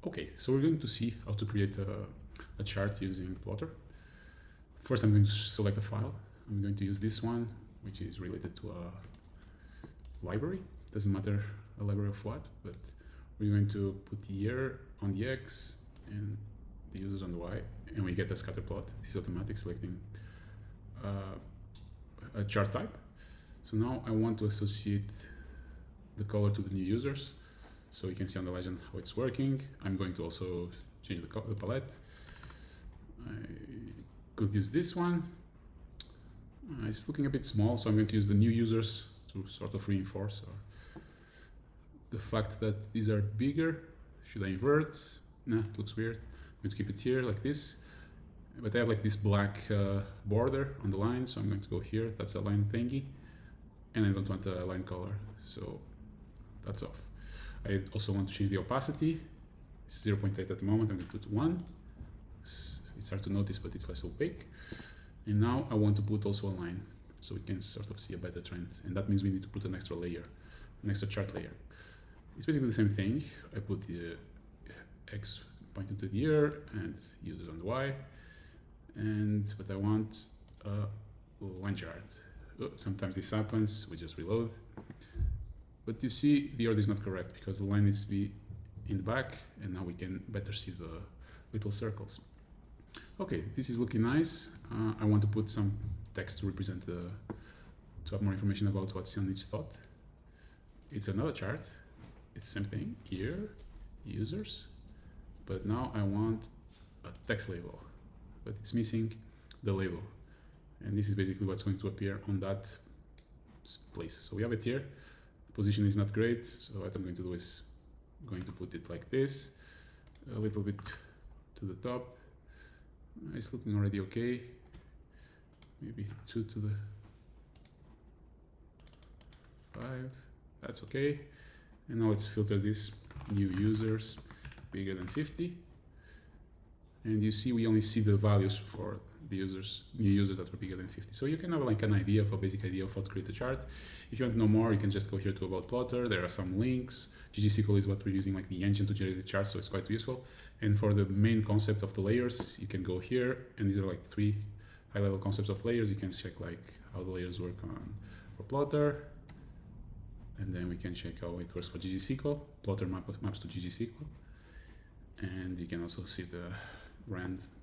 Okay, so we're going to see how to create a chart using plotr. First, I'm going to select a file. I'm going to use this one, which is related to a library. Doesn't matter a library of what, but we're going to put the year on the X and the users on the Y, and we get a scatter plot. This is automatic, selecting a chart type. So now I want to associate the color to the new users. So you can see on the legend how it's working. I'm going to also change the palette. I could use this one. It's looking a bit small, so I'm going to use the new users to sort of reinforce the fact that these are bigger. Should I invert? Nah, it looks weird. I'm going to keep it here like this. But I have like this black border on the line, so I'm going to go here. That's a line thingy. And I don't want a line color, so that's off. I also want to change the opacity. It's 0.8 at the moment. I'm going to put 1. It's hard to notice, but it's less opaque. And now I want to put also a line, so we can sort of see a better trend. And that means we need to put an extra layer, an extra chart layer. It's basically the same thing. I put the X pointing to the year and users on the Y. But I want a line chart. Sometimes this happens, we just reload. But you see the order is not correct because the line needs to be in the back, and now we can better see the little circles. Okay, this is looking nice. I want to put some text to represent to have more information about what's on each dot. It's another chart. It's the same thing, year, users. But now I want a text label, but it's missing the label. And this is basically what's going to appear on that place. So we have it here. The position is not great, so what I'm going to do is going to put it like this, a little bit to the top. It's looking already okay. Maybe 2 to the 5. That's okay. And now let's filter this new users bigger than 50. And you see we only see the values for the users, new users that were bigger than 50. So you can have like an idea of a basic idea of how to create a chart. If you want to know more, you can just go here to About Plotr. There are some links. GGSQL is what we're using, like the engine to generate the charts, so it's quite useful. And for the main concept of the layers, you can go here, and these are like 3 high-level concepts of layers. You can check like how the layers work for Plotr, and then we can check how it works for GGSQL. Plotr maps to GGSQL, and you can also see the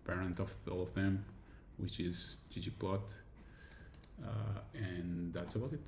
parent of all of them, which is ggplot, and that's about it.